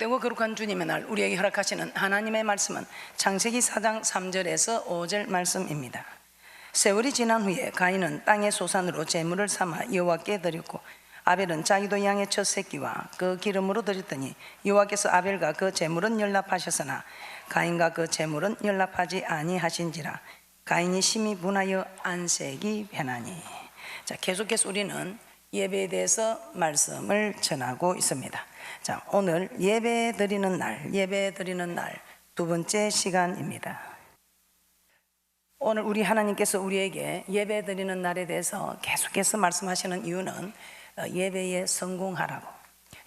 복되고 거룩한 주님의 날 우리에게 허락하시는 하나님의 말씀은 창세기 4장 3절에서 5절 말씀입니다. 세월이 지난 후에 가인은 땅의 소산으로 제물을 삼아 여호와께 드렸고 아벨은 자기도 양의 첫 새끼와 그 기름으로 드렸더니 여호와께서 아벨과 그 제물은 연락하셨으나 가인과 그 제물은 연락하지 아니하신지라. 가인이 심히 분하여 안색이 변하니. 자, 계속해서 우리는 예배에 대해서 말씀을 전하고 있습니다. 자, 오늘 예배 드리는 날 두 번째 시간입니다. 오늘 우리 하나님께서 우리에게 예배 드리는 날에 대해서 계속해서 말씀하시는 이유는 예배에 성공하라고,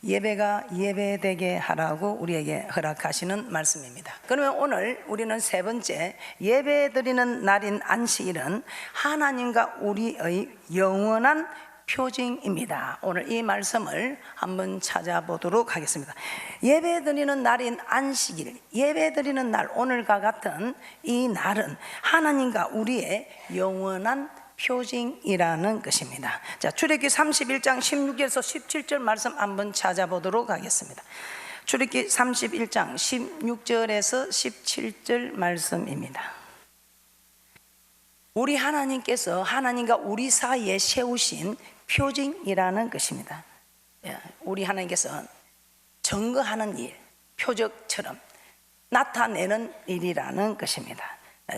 예배가 예배되게 하라고 우리에게 허락하시는 말씀입니다. 그러면 오늘 우리는 세 번째 예배 드리는 날인 안식일은 하나님과 우리의 영원한 표징입니다. 오늘 이 말씀을 한번 찾아보도록 하겠습니다. 예배 드리는 날인 안식일, 예배 드리는 날, 오늘과 같은 이 날은 하나님과 우리의 영원한 표징이라는 것입니다. 자, 출애굽기 31장 16절에서 17절 말씀 한번 찾아보도록 하겠습니다. 출애굽기 31장 16절에서 17절 말씀입니다. 우리 하나님께서 하나님과 우리 사이에 세우신 표징이라는 것입니다. 우리 하나님께서 증거하는 일, 표적처럼 나타내는 일이라는 것입니다.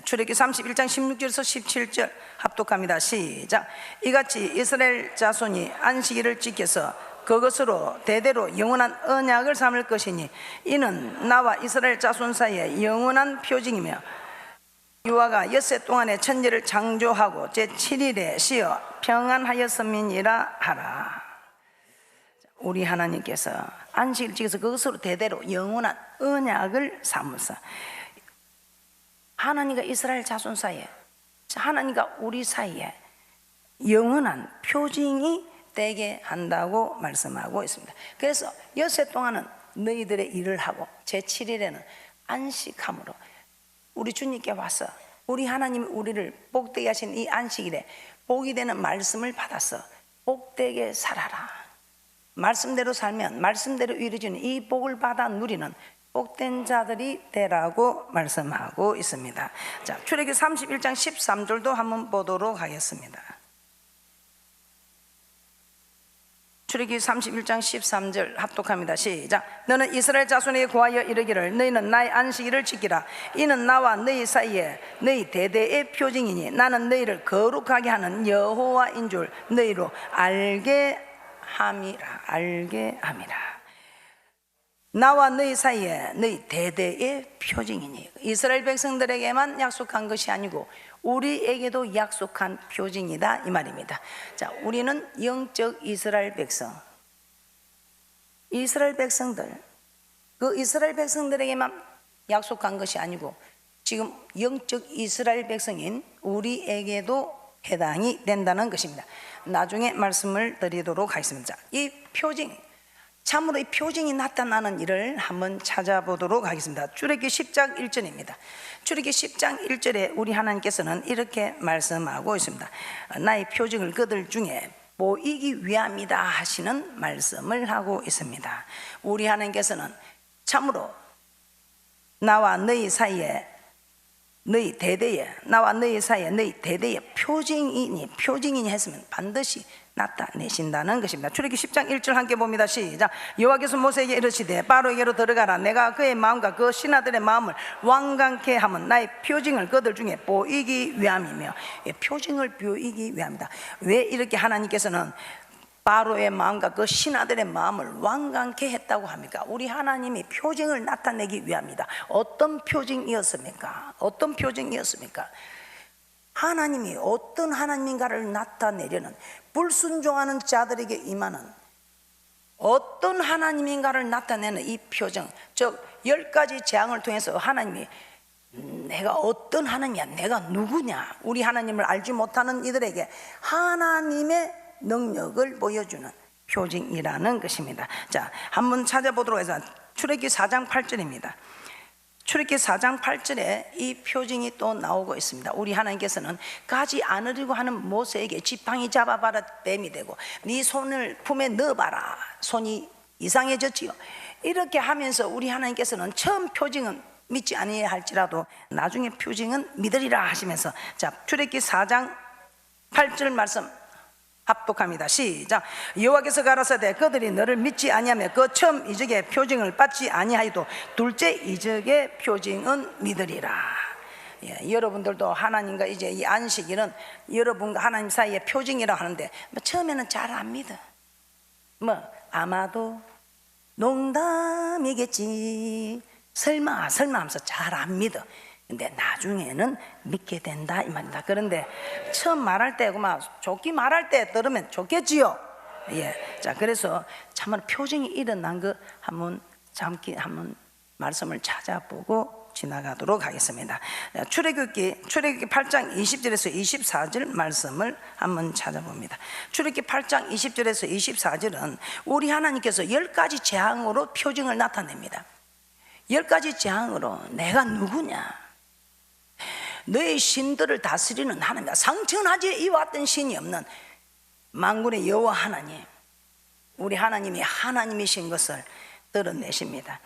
출애굽기 31장 16절에서 17절 합독합니다. 시작. 이같이 이스라엘 자손이 안식일을 지켜서 그것으로 대대로 영원한 언약을 삼을 것이니 이는 나와 이스라엘 자손 사이에 영원한 표징이며 여호와가 엿새 동안에 천지를 창조하고 제7일에 쉬어 평안하였음이니라 하라. 우리 하나님께서 안식일을 지켜서 그것으로 대대로 영원한 언약을 삼으사 하나님과 이스라엘 자손 사이에, 하나님과 우리 사이에 영원한 표징이 되게 한다고 말씀하고 있습니다. 그래서 엿새 동안은 너희들의 일을 하고 제7일에는 안식함으로 우리 주님께 와서 우리 하나님이 우리를 복되게 하신 이 안식일에 복이 되는 말씀을 받아서 복되게 살아라. 말씀대로 살면 말씀대로 이루어지는 이 복을 받아 누리는 복된 자들이 되라고 말씀하고 있습니다. 자, 출애굽기 31장 13절도 한번 보도록 하겠습니다. 출애굽기 31장 13절 합독합니다. 시작. 너는 이스라엘 자손에게 고하여 이르기를 너희는 나의 안식일을 지키라. 이는 나와 너희 사이에 너희 대대의 표징이니 나는 너희를 거룩하게 하는 여호와인 줄 너희로 알게 함이라. 나와 너희 사이에 너희 대대의 표징이니, 이스라엘 백성들에게만 약속한 것이 아니고 우리에게도 약속한 표징이다 이 말입니다. 자, 우리는 영적 이스라엘 백성, 이스라엘 백성들, 그 이스라엘 백성들에게만 약속한 것이 아니고 지금 영적 이스라엘 백성인 우리에게도 해당이 된다는 것입니다. 나중에 말씀을 드리도록 하겠습니다. 이 표징, 참으로 이 표징이 나타나는 일을 한번 찾아보도록 하겠습니다. 출애굽기 10장 1절입니다. 출애굽기 10장 1절에 우리 하나님께서는 이렇게 말씀하고 있습니다. 나의 표징을 그들 중에 보이기 위함이다 하시는 말씀을 하고 있습니다. 우리 하나님께서는 참으로 나와 너희 사이에 너희 대대에, 나와 너희 사이에 너희 대대에 표징이니 했으면 반드시 나타내신다는 것입니다. 출애굽기 10장 1절 함께 봅니다. 시작. 여호와께서 모세에게 이르시되 바로에게로 들어가라. 내가 그의 마음과 그 신하들의 마음을 완강케 하면 나의 표징을 그들 중에 보이기 위함이며, 표징을 보이기 위함이다. 왜 이렇게 하나님께서는 바로의 마음과 그 신하들의 마음을 완강케 했다고 합니까? 우리 하나님이 표징을 나타내기 위함이다. 어떤 표징이었습니까? 어떤 표징이었습니까? 하나님이 어떤 하나님인가를 나타내려는, 불순종하는 자들에게 임하는 어떤 하나님인가를 나타내는 이 표정, 즉 10가지 재앙을 통해서 하나님이 내가 어떤 하나님이야, 내가 누구냐, 우리 하나님을 알지 못하는 이들에게 하나님의 능력을 보여주는 표징이라는 것입니다. 자, 한번 찾아보도록 해서 출애굽기 4장 8절입니다. 출애굽기 4장 8절에 이 표징이 또 나오고 있습니다. 우리 하나님께서는 가지 않으려고 하는 모세에게 지팡이 잡아봐라 뱀이 되고 네 손을 품에 넣어봐라 손이 이상해졌지요. 이렇게 하면서 우리 하나님께서는 처음 표징은 믿지 아니해야 할지라도 나중에 표징은 믿으리라 하시면서, 자, 출애굽기 4장 8절 말씀 합독합니다. 시작. 여호와께서 가라사대 그들이 너를 믿지 아니하며 그 처음 이적의 표징을 받지 아니하여도 둘째 이적의 표징은 믿으리라. 예, 여러분들도 하나님과 이제 이 안식일은 여러분과 하나님 사이의 표징이라고 하는데, 처음에는 잘 안 믿어. 아마도 농담이겠지, 설마 하면서 잘 안 믿어. 근데 나중에는 믿게 된다 이 말입니다. 그런데 처음 말할 때 좋게 말할 때 들으면 좋겠지요. 예, 자, 그래서 참으로 표징이 일어난 거 한번 말씀을 찾아보고 지나가도록 하겠습니다. 출애굽기 8장 20절에서 24절 말씀을 한번 찾아봅니다. 출애굽기 8장 20절에서 24절은 우리 하나님께서 10가지 재앙으로 표징을 나타냅니다. 10가지 재앙으로 내가 누구냐, 너의 신들을 다스리는 하나님이다. 상천하지에 이와 같은 신이 없는 만군의 여호와 하나님, 우리 하나님이 하나님이신 것을 드러내십니다.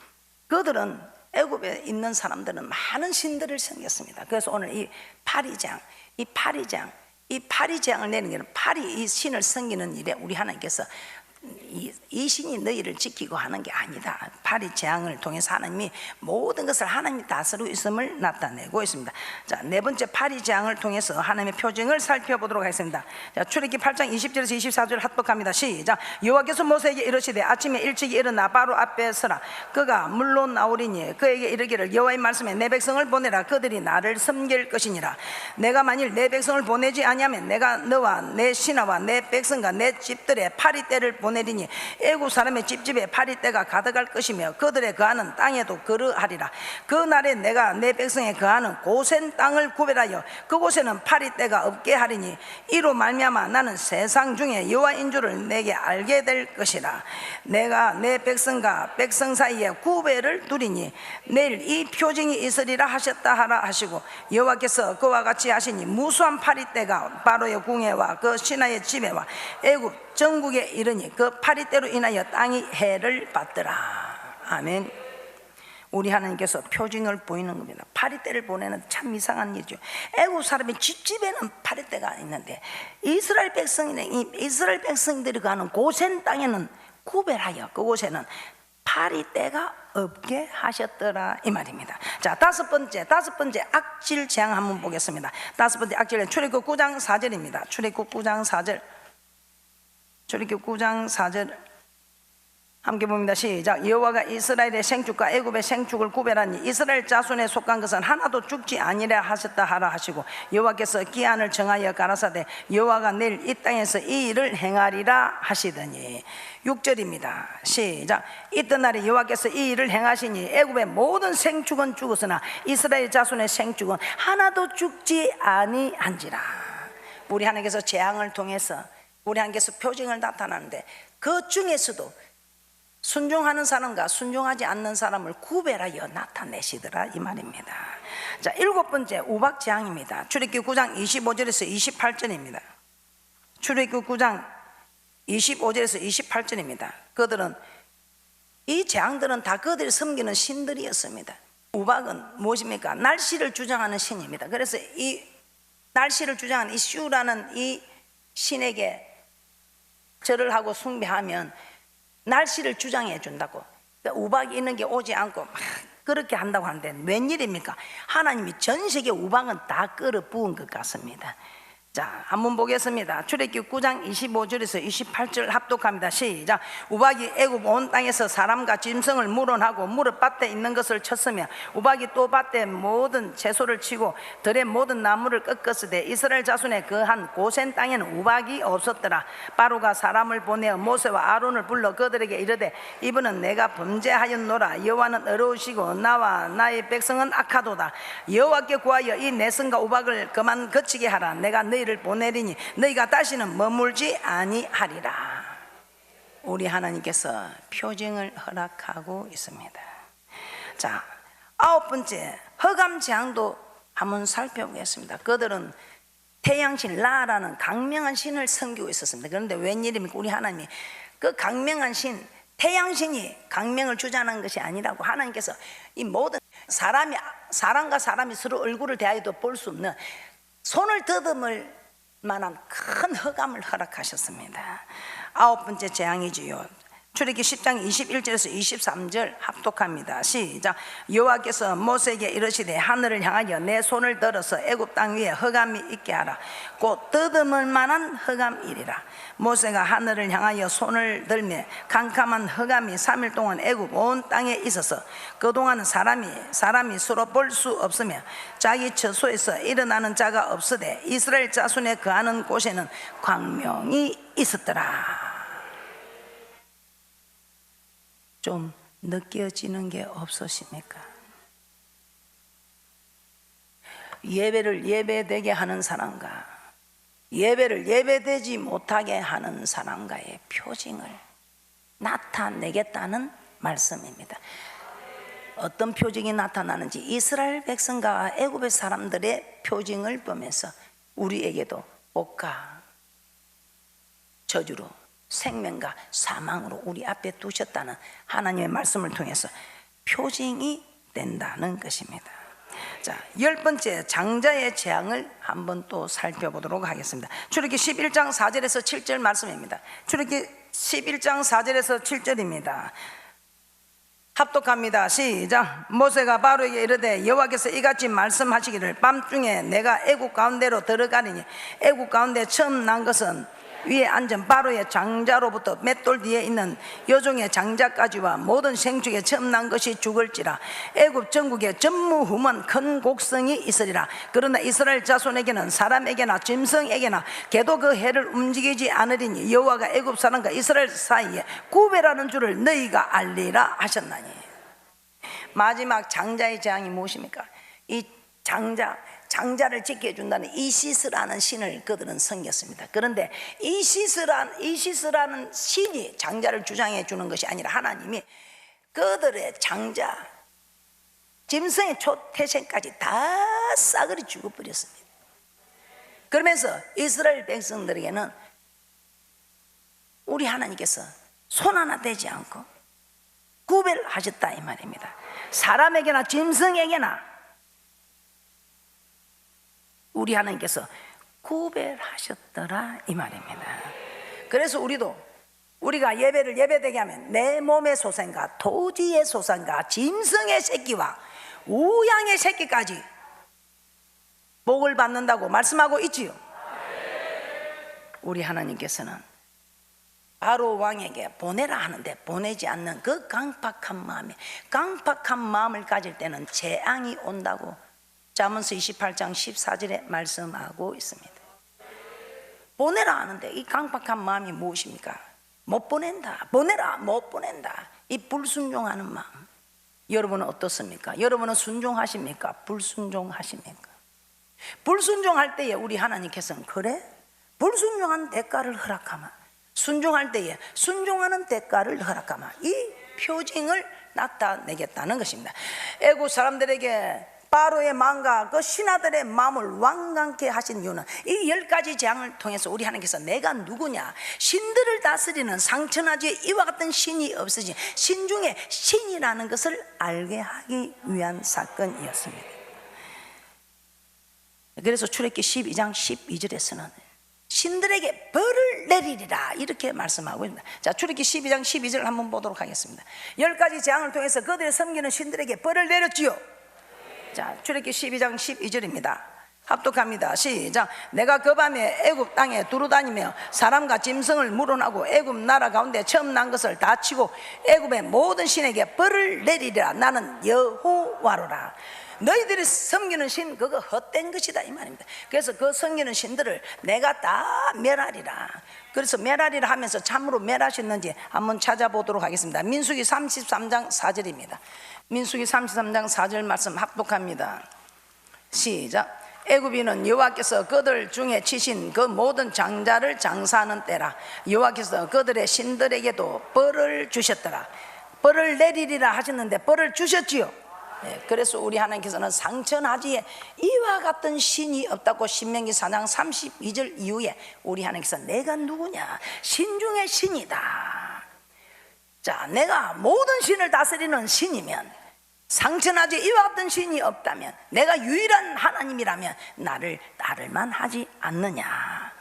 그들은 애굽에 있는 사람들은 많은 신들을 섬겼습니다. 그래서 오늘 이 파리장을 내는 게 파리 이 신을 섬기는 일에 우리 하나님께서 이 신이 너희를 지키고 하는 게 아니다. 파리 재앙을 통해서 하나님이 모든 것을 하나님이 다스리고 있음을 나타내고 있습니다. 자, 네 번째 파리 재앙을 통해서 하나님의 표징을 살펴보도록 하겠습니다. 자, 출애굽기 8장 20절에서 24절 합독합니다. 시작. 여호와께서 모세에게 이르시되 아침에 일찍 일어나 바로 앞에 서라. 그가 물로 나오리니 그에게 이르기를 여호와의 말씀에 내 백성을 보내라. 그들이 나를 섬길 것이니라. 내가 만일 내 백성을 보내지 아니하면 내가 너와 내 신하와 내 백성과 내 집들의 파리떼를 보내리니 애굽 사람의 집집에 파리떼가 가득할 것이며 그들의 거하는 땅에도 그러하리라. 그 날에 내가 내 백성의 거하는 고센 땅을 구별하여 그곳에는 파리떼가 없게 하리니 이로 말미암아 나는 세상 중에 여호와인 줄을 내게 알게 될 것이라. 내가 내 백성과 백성 사이에 구별을 두리니 내일 이 표징이 있으리라 하셨다 하라 하시고, 여호와께서 그와 같이 하시니 무수한 파리떼가 바로의 궁에와 그 신하의 집에와 애굽 전국에 이르니 그 파리떼로 인하여 땅이 해를 받더라. 아멘. 우리 하나님께서 표징을 보이는 겁니다. 파리떼를 보내는 참 이상한 일이죠. 애국 사람의 집집에는 파리떼가 있는데 이스라엘 백성들이 가는 고센 땅에는 구별하여 그곳에는 파리떼가 없게 하셨더라 이 말입니다. 자, 다섯 번째 악질 재앙 한번 보겠습니다. 다섯 번째 악질, 출애굽 9장 4절입니다. 출애굽 9장 4절 함께 봅니다. 시작. 여호와가 이스라엘의 생축과 애굽의 생축을 구별하니 이스라엘 자손에 속한 것은 하나도 죽지 아니라 하셨다 하라 하시고, 여호와께서 기한을 정하여 가라사대 여호와가 내일 이 땅에서 이 일을 행하리라 하시더니. 6절입니다. 시작. 이튿날에 여호와께서 이 일을 행하시니 애굽의 모든 생축은 죽었으나 이스라엘 자손의 생축은 하나도 죽지 아니한지라. 우리 하나님께서 재앙을 통해서 우리 하나님께서 표징을 나타나는데 그 중에서도 순종하는 사람과 순종하지 않는 사람을 구별하여 나타내시더라 이 말입니다. 자, 일곱 번째 우박 재앙입니다. 출애굽기 9장 25절에서 28절입니다. 출애굽기 9장 25절에서 28절입니다. 그들은 이 재앙들은 다 그들이 섬기는 신들이었습니다. 우박은 무엇입니까? 날씨를 주장하는 신입니다. 그래서 이 날씨를 주장하는 이 슈라는 이 신에게 절을 하고 숭배하면 날씨를 주장해 준다고. 그러니까 우박이 있는 게 오지 않고 막 그렇게 한다고 하는데 웬일입니까? 하나님이 전 세계 우박은 다 끌어 부은 것 같습니다. 자, 한번 보겠습니다. 출애굽기 9장 25절에서 28절 합독합니다. 시작. 우박이 애굽 온 땅에서 사람과 짐승을 물어나고 무릎 밭에 있는 것을 쳤으며 우박이 또 밭에 모든 채소를 치고 들의 모든 나무를 꺾었으되 이스라엘 자손의 그한 고센 땅에는 우박이 없었더라. 바로가 사람을 보내어 모세와 아론을 불러 그들에게 이르되 이번은 내가 범죄하였노라. 여호와는 어려우시고 나와 나의 백성은 악하도다. 여호와께 구하여 이 내성과 우박을 그만 거치게 하라. 내가 너희를 보내리니 너희가 다시는 머물지 아니하리라. 우리 하나님께서 표징을 허락하고 있습니다. 자, 아홉 번째 허감 재앙도 한번 살펴보겠습니다. 그들은 태양신 라라는 강명한 신을 섬기고 있었습니다. 그런데 웬일입니까? 우리 하나님이 그 강명한 신 태양신이 강명을 주자는 것이 아니라고 하나님께서 이 모든 사람과 사람이 서로 얼굴을 대하여도 볼 수 없는 손을 더듬을 만한 큰 흑암을 허락하셨습니다. 아홉 번째 재앙이지요. 출애굽기 10장 21절에서 23절 합독합니다. 시작. 여호와께서 모세에게 이르시되 하늘을 향하여 내 손을 들어서 애굽 땅 위에 흑암이 있게 하라. 곧 더듬을 만한 흑암이리라. 모세가 하늘을 향하여 손을 들매 캄캄한 흑암이 3일 동안 애굽 온 땅에 있어서 그동안 사람이 서로 볼 수 없으며 자기 처소에서 일어나는 자가 없으되 이스라엘 자손에 거하는 곳에는 광명이 있었더라. 좀 느껴지는 게 없으십니까? 예배를 예배되게 하는 사람과 예배를 예배되지 못하게 하는 사람과의 표징을 나타내겠다는 말씀입니다. 어떤 표징이 나타나는지 이스라엘 백성과 애굽의 사람들의 표징을 보면서 우리에게도 복과 저주로 생명과 사망으로 우리 앞에 두셨다는 하나님의 말씀을 통해서 표징이 된다는 것입니다. 자, 10번째 장자의 재앙을 한번 또 살펴보도록 하겠습니다. 출애굽기 11장 4절에서 7절 말씀입니다. 출애굽기 11장 4절에서 7절입니다. 합독합니다. 시작. 모세가 바로에게 이르되 여호와께서 이같이 말씀하시기를 밤중에 내가 애굽 가운데로 들어가리니 애굽 가운데 처음 난 것은 위에 앉은 바로의 장자로부터 맷돌 뒤에 있는 여종의 장자까지와 모든 생축에 처음 난 것이 죽을지라. 애굽 전국에 전무후무한 큰 곡성이 있으리라. 그러나 이스라엘 자손에게는 사람에게나 짐승에게나 개도 그 해를 움직이지 않으리니 여호와가 애굽 사람과 이스라엘 사이에 구별하는 줄을 너희가 알리라 하셨나니. 마지막 장자의 재앙이 무엇입니까? 이 장자를 지켜준다는 이시스라는 신을 그들은 섬겼습니다. 그런데 이시스라는 신이 장자를 주장해 주는 것이 아니라 하나님이 그들의 장자, 짐승의 초태생까지 다 싸그리 죽어버렸습니다. 그러면서 이스라엘 백성들에게는 우리 하나님께서 손 하나 대지 않고 구별하셨다 이 말입니다. 사람에게나 짐승에게나 우리 하나님께서 구별하셨더라 이 말입니다. 그래서 우리가 예배를 예배되게 하면 내 몸의 소생과 토지의 소생과 짐승의 새끼와 우양의 새끼까지 복을 받는다고 말씀하고 있지요. 우리 하나님께서는 바로 왕에게 보내라 하는데 보내지 않는 그 강팍한 마음을 가질 때는 재앙이 온다고 잠언서 28장 14절에 말씀하고 있습니다. 보내라 하는데 이 강팍한 마음이 무엇입니까? 못 보낸다. 보내라 못 보낸다. 이 불순종하는 마음. 여러분은 어떻습니까? 여러분은 순종하십니까? 불순종하십니까? 불순종할 때에 우리 하나님께서는 그래? 불순종한 대가를 허락하마. 순종할 때에 순종하는 대가를 허락하마. 이 표징을 나타내겠다는 것입니다. 애국 사람들에게 바로의 마음과 그 신하들의 마음을 완강케 하신 이유는 이 10가지 재앙을 통해서 우리 하나님께서 내가 누구냐, 신들을 다스리는 상천하지에 이와 같은 신이 없으신 신중의 신이라는 것을 알게 하기 위한 사건이었습니다. 그래서 출애굽기 12장 12절에서는 신들에게 벌을 내리리라 이렇게 말씀하고 있습니다. 자, 출애굽기 12장 12절 한번 보도록 하겠습니다. 10가지 재앙을 통해서 그들의 섬기는 신들에게 벌을 내렸지요. 자, 출애굽기 12장 12절입니다. 합독합니다. 시작. 내가 그 밤에 애굽 땅에 두루다니며 사람과 짐승을 물어나고 애굽 나라 가운데 처음 난 것을 다 치고 애굽의 모든 신에게 벌을 내리리라. 나는 여호와로라. 너희들이 섬기는 신 그거 헛된 것이다 이 말입니다. 그래서 그 섬기는 신들을 내가 다 멸하리라. 그래서 멸하리라 하면서 참으로 멸하셨는지 한번 찾아보도록 하겠습니다. 민수기 33장 4절입니다. 민수기 33장 4절 말씀 합독합니다. 시작. 애굽인은 여호와께서 그들 중에 치신 그 모든 장자를 장사하는 때라. 여호와께서 그들의 신들에게도 벌을 주셨더라. 벌을 내리리라 하셨는데 벌을 주셨지요. 네, 그래서 우리 하나님께서는 상천하지에 이와 같은 신이 없다고 신명기 4장 32절 이후에 우리 하나님께서 내가 누구냐, 신중의 신이다. 자, 내가 모든 신을 다스리는 신이면, 상천하지 이와 같은 신이 없다면, 내가 유일한 하나님이라면 나를만 하지 않느냐.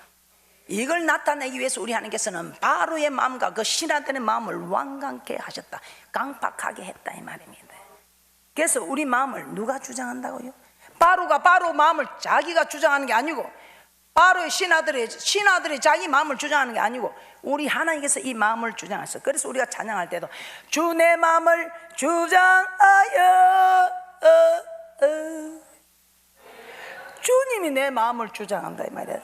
이걸 나타내기 위해서 우리 하나님께서는 바로의 마음과 그 신하들의 마음을 완강케 하셨다, 강팍하게 했다 이 말입니다. 그래서 우리 마음을 누가 주장한다고요? 바로가 바로 마음을 자기가 주장하는 게 아니고, 바로의 신하들이 자기 마음을 주장하는 게 아니고, 우리 하나님께서 이 마음을 주장하셨어요. 그래서 우리가 찬양할 때도 주 내 마음을 주장하여 주님이 내 마음을 주장한다 이 말이에요.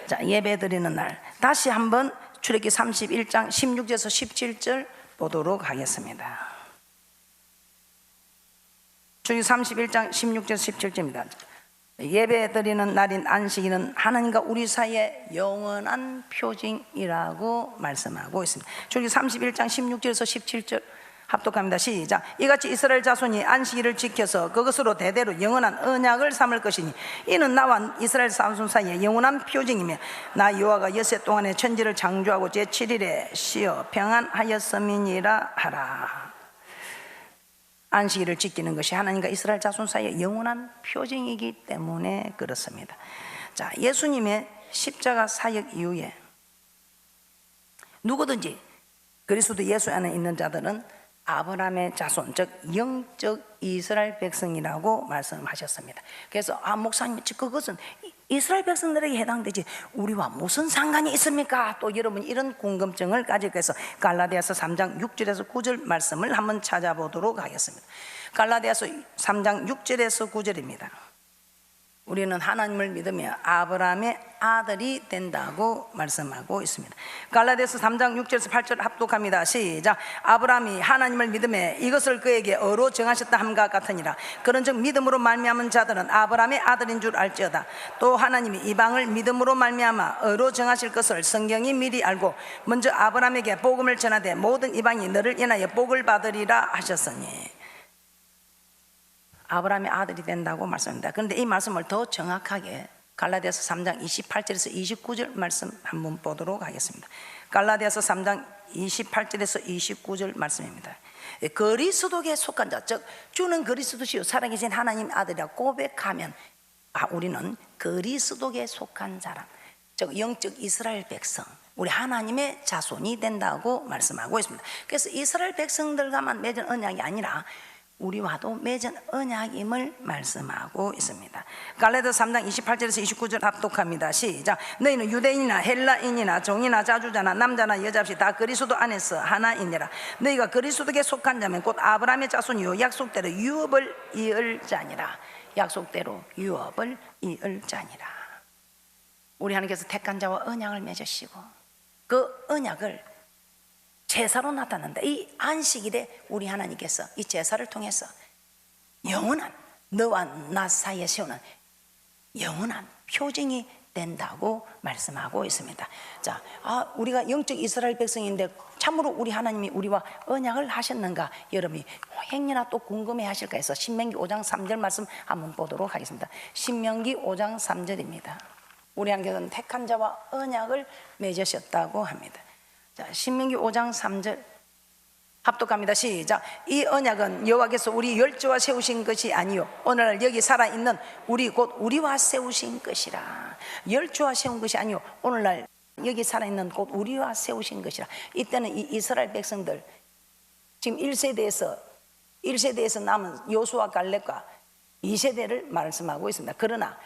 자, 예배 드리는 날 다시 한번 출애굽기 31장 16절에서 17절 보도록 하겠습니다. 출애굽기 31장 16절에서 17절입니다. 예배 드리는 날인 안식일은 하나님과 우리 사이의 영원한 표징이라고 말씀하고 있습니다. 출애굽기 31장 16절에서 17절 합독합니다. 시작. 이같이 이스라엘 자손이 안식일을 지켜서 그것으로 대대로 영원한 언약을 삼을 것이니 이는 나와 이스라엘 자손 사이의 영원한 표징이며 나 여호와가 엿새 동안에 천지를 창조하고 제7일에 쉬어 평안하였음이니라 하라. 안식일을 지키는 것이 하나님과 이스라엘 자손 사이의 영원한 표징이기 때문에 그렇습니다. 자, 예수님의 십자가 사역 이후에 누구든지 그리스도 예수 안에 있는 자들은 아브라함의 자손, 즉 영적 이스라엘 백성이라고 말씀하셨습니다. 그래서 목사님, 그것은 이스라엘 백성들에게 해당되지 우리와 무슨 상관이 있습니까? 또 여러분 이런 궁금증을 가지고 해서 갈라디아서 3장 6절에서 9절 말씀을 한번 찾아보도록 하겠습니다. 갈라디아서 3장 6절에서 9절입니다. 우리는 하나님을 믿으며 아브라함의 아들이 된다고 말씀하고 있습니다. 갈라디아서 3장 6절에서 8절 합독합니다. 시작. 아브라함이 하나님을 믿으며 이것을 그에게 어로 정하셨다 함과 같으니라. 그런즉 믿음으로 말미암은 자들은 아브라함의 아들인 줄 알지어다. 또 하나님이 이방을 믿음으로 말미암아 어로 정하실 것을 성경이 미리 알고 먼저 아브라함에게 복음을 전하되 모든 이방이 너를 인하여 복을 받으리라 하셨으니. 아브라함의 아들이 된다고 말씀합니다. 그런데 이 말씀을 더 정확하게 갈라디아서 3장 28절에서 29절 말씀 한번 보도록 하겠습니다. 갈라디아서 3장 28절에서 29절 말씀입니다. 그리스도께 속한 자, 즉 주는 그리스도시요 살아계신 하나님 아들이라 고백하면 우리는 그리스도께 속한 사람, 즉 영적 이스라엘 백성, 우리 하나님의 자손이 된다고 말씀하고 있습니다. 그래서 이스라엘 백성들과만 맺은 언약이 아니라 우리와도 맺은 언약임을 말씀하고 있습니다. 갈라디아서 3장 28절에서 29절 합독합니다. 시작. 너희는 유대인이나 헬라인이나 종이나 자주자나 남자나 여자 없이 다 그리스도 안에서 하나이니라. 너희가 그리스도께 속한 자면 곧 아브라함의 자손이요 약속대로 유업을 이을 자니라. 약속대로 유업을 이을 자니라. 우리 하나님께서 택한 자와 언약을 맺으시고 그 언약을 제사로 나타난다. 이 안식일에 우리 하나님께서 이 제사를 통해서 영원한 너와 나 사이에 세우는 영원한 표징이 된다고 말씀하고 있습니다. 자, 우리가 영적 이스라엘 백성인데 참으로 우리 하나님이 우리와 언약을 하셨는가? 여러분이 행여나 또 궁금해 하실까 해서 신명기 5장 3절 말씀 한번 보도록 하겠습니다. 신명기 5장 3절입니다. 우리 하나님께서는 택한 자와 언약을 맺으셨다고 합니다. 자, 신명기 5장 3절 합독합니다. 시작. 이 언약은 여호와께서 우리 열조와 세우신 것이 아니요 오늘날 여기 살아있는 우리 곧 우리와 세우신 것이라. 열조와 세운 것이 아니요 오늘날 여기 살아있는 곧 우리와 세우신 것이라. 이때는 이 이스라엘 백성들 지금 1세대에서 남은 여호수아 갈렙과 2세대를 말씀하고 있습니다. 그러나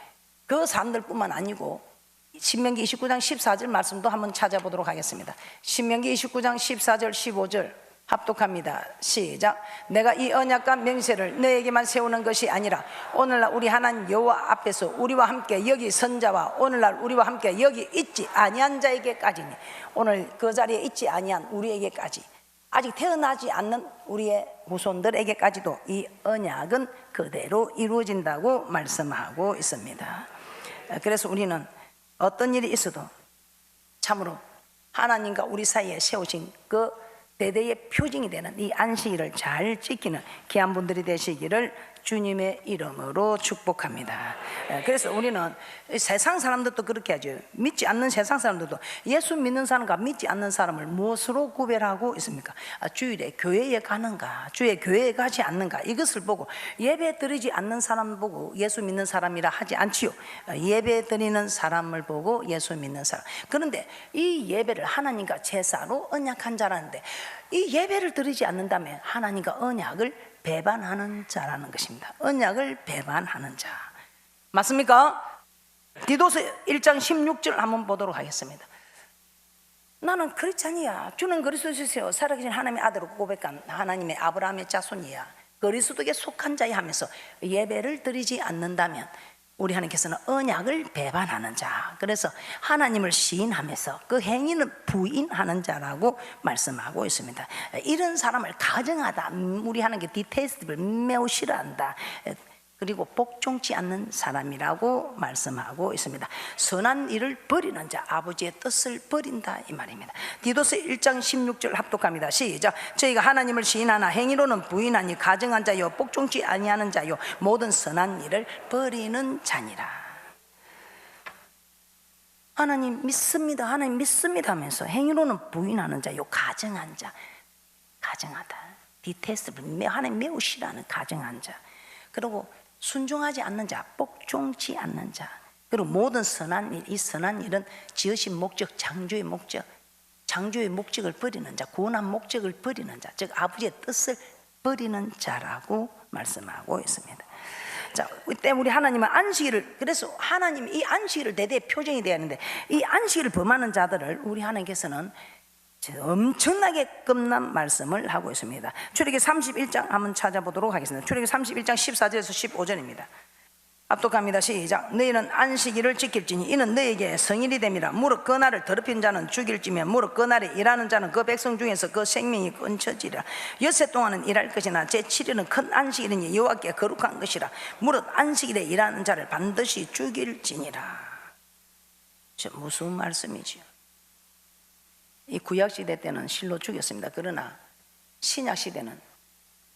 그 사람들뿐만 아니고 신명기 29장 14절 말씀도 한번 찾아보도록 하겠습니다. 신명기 29장 14절 15절 합독합니다. 시작. 내가 이 언약과 명세를 너에게만 세우는 것이 아니라 오늘날 우리 하나님 여호와 앞에서 우리와 함께 여기 선 자와 오늘날 우리와 함께 여기 있지 아니한 자에게까지니. 오늘 그 자리에 있지 아니한 우리에게까지, 아직 태어나지 않는 우리의 후손들에게까지도 이 언약은 그대로 이루어진다고 말씀하고 있습니다. 그래서 우리는 어떤 일이 있어도 참으로 하나님과 우리 사이에 세우신 그 대대의 표징이 되는 이 안식일을 잘 지키는 귀한 분들이 되시기를 주님의 이름으로 축복합니다. 그래서 우리는 세상 사람들도 그렇게 하죠. 믿지 않는 세상 사람들도 예수 믿는 사람과 믿지 않는 사람을 무엇으로 구별하고 있습니까? 주일에 교회에 가는가, 주에 교회에 가지 않는가, 이것을 보고 예배 드리지 않는 사람 보고 예수 믿는 사람이라 하지 않지요. 예배 드리는 사람을 보고 예수 믿는 사람. 그런데 이 예배를 하나님과 제사로 언약한 자라는데, 이 예배를 드리지 않는다면 하나님과 언약을 배반하는 자라는 것입니다. 언약을 배반하는 자, 맞습니까? 디도서 1장 16절 한번 보도록 하겠습니다. 나는 크리스찬이야, 주는 그리스도시요 살아계신 하나님의 아들로 고백한 하나님의 아브라함의 자손이야, 그리스도에게 속한 자야 하면서 예배를 드리지 않는다면 우리 하나님께서는 언약을 배반하는 자, 그래서 하나님을 시인하면서 그 행위는 부인하는 자라고 말씀하고 있습니다. 이런 사람을 가증하다, 우리 하나님께 디테스트를 매우 싫어한다, 그리고 복종치 않는 사람이라고 말씀하고 있습니다. 선한 일을 버리는 자, 아버지의 뜻을 버린다 이 말입니다. 디도서 1장 16절 합독합니다. 시작. 저희가 하나님을 시인하나 행위로는 부인하니 가증한 자요 복종치 아니하는 자요 모든 선한 일을 버리는 자니라. 하나님 믿습니다, 하나님 믿습니다 하면서 행위로는 부인하는 자요 가증한 자, 가증하다, 디테스트를 하나님 매우 싫어하는 가증한 자, 그리고 순종하지 않는 자, 복종치 않는 자, 그리고 모든 선한 일, 이 선한 일은 지으신 목적, 창조의 목적, 창조의 목적을 버리는 자, 구원한 목적을 버리는 자, 즉 아버지의 뜻을 버리는 자라고 말씀하고 있습니다. 자, 이때 우리 하나님은 안식일을, 그래서 하나님 이 안식일을 대대의 표정이 되어야 하는데, 이 안식일을 범하는 자들을 우리 하나님께서는 엄청나게 끝난 말씀을 하고 있습니다. 출애굽기 31장 한번 찾아보도록 하겠습니다. 출애굽기 31장 14절에서 15절입니다. 압독합니다. 시작. 너희는 안식일을 지킬지니 이는 너희에게 성일이 됨이라. 무릇 그 날을 더럽힌 자는 죽일지며 무릇 그 날에 일하는 자는 그 백성 중에서 그 생명이 끊쳐지리라. 엿새 동안은 일할 것이나 제7일은 큰 안식일이니 여호와께 거룩한 것이라. 무릇 안식일에 일하는 자를 반드시 죽일지니라. 무슨 말씀이지요? 이 구약시대 때는 실로 죽였습니다. 그러나 신약시대는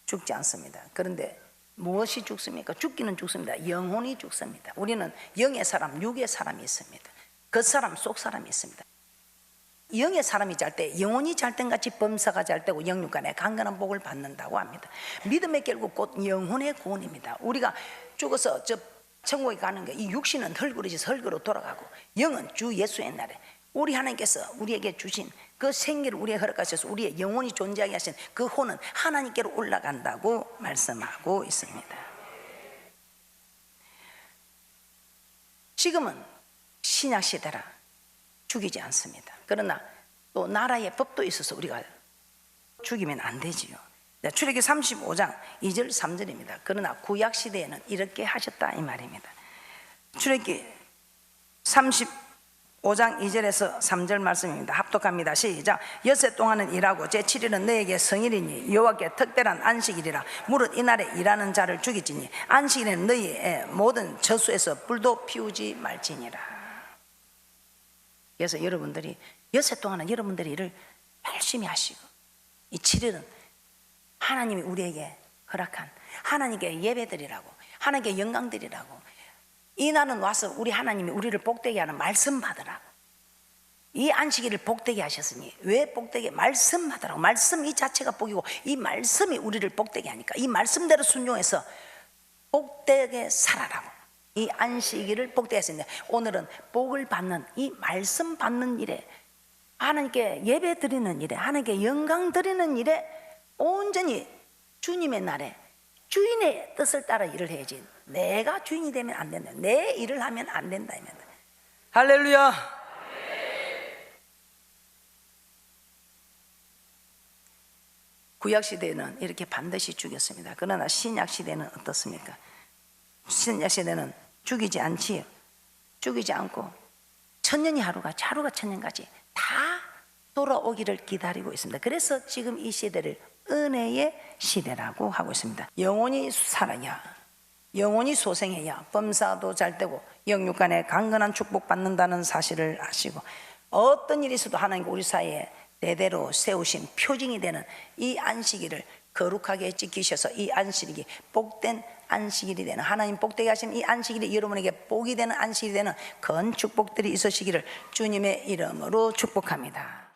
죽지 않습니다. 그런데 무엇이 죽습니까? 죽기는 죽습니다. 영혼이 죽습니다. 우리는 영의 사람, 육의 사람이 있습니다. 겉사람, 속사람이 있습니다. 영의 사람이 잘 때 영혼이 잘 땐 같이 범사가 잘 되고 영육간에 강건한 복을 받는다고 합니다. 믿음의 결국 곧 영혼의 구원입니다. 우리가 죽어서 저 천국에 가는 게, 이 육신은 흙으로져서 흙으로 돌아가고 영은 주 예수의 날에 우리 하나님께서 우리에게 주신 그 생기를 우리에게 허락하셔서 우리의 영혼이 존재하게 하신 그 혼은 하나님께로 올라간다고 말씀하고 있습니다. 지금은 신약 시대라 죽이지 않습니다. 그러나 또 나라의 법도 있어서 우리가 죽이면 안 되지요. 출애굽기 35장 2절 3절입니다. 그러나 구약 시대에는 이렇게 하셨다 이 말입니다. 출애굽기 35장 2절에서 3절 말씀입니다. 합독합니다. 시작. 엿새 동안은 일하고 제7일은 너에게 성일이니 여호와께 특별한 안식일이라. 무릇 이날에 일하는 자를 죽이지니 안식일에는 너희의 모든 저수에서 불도 피우지 말지니라. 그래서 여러분들이 엿새 동안은 여러분들이 일을 열심히 하시고, 이 7일은 하나님이 우리에게 허락한 하나님께 예배드리라고, 하나님께 영광 드리라고, 이 날은 와서 우리 하나님이 우리를 복되게 하는 말씀 받으라고. 이 안식일을 복되게 하셨으니 왜 복되게? 말씀 받으라고. 말씀 이 자체가 복이고 이 말씀이 우리를 복되게 하니까 이 말씀대로 순종해서 복되게 살아라고. 이 안식일을 복되게 했습니다. 오늘은 복을 받는, 이 말씀 받는 일에, 하나님께 예배 드리는 일에, 하나님께 영광 드리는 일에 온전히 주님의 날에 주인의 뜻을 따라 일을 해야지, 내가 주인이 되면 안 된다, 내 일을 하면 안 된다. 할렐루야. 구약시대는 이렇게 반드시 죽였습니다. 그러나 신약시대는 어떻습니까? 신약시대는 죽이지 않지요. 죽이지 않고 천년이 하루가 천년까지 다 돌아오기를 기다리고 있습니다. 그래서 지금 이 시대를 은혜의 시대라고 하고 있습니다. 영혼이 살아야, 영혼이 소생해야 범사도 잘 되고 영육간에 강건한 축복받는다는 사실을 아시고, 어떤 일이 있어도 하나님과 우리 사이에 대대로 세우신 표징이 되는 이 안식일을 거룩하게 지키셔서 이 안식일이 복된 안식일이 되는, 하나님 복되게 하신 이 안식일이 여러분에게 복이 되는 안식일이 되는 그런 축복들이 있으시기를 주님의 이름으로 축복합니다.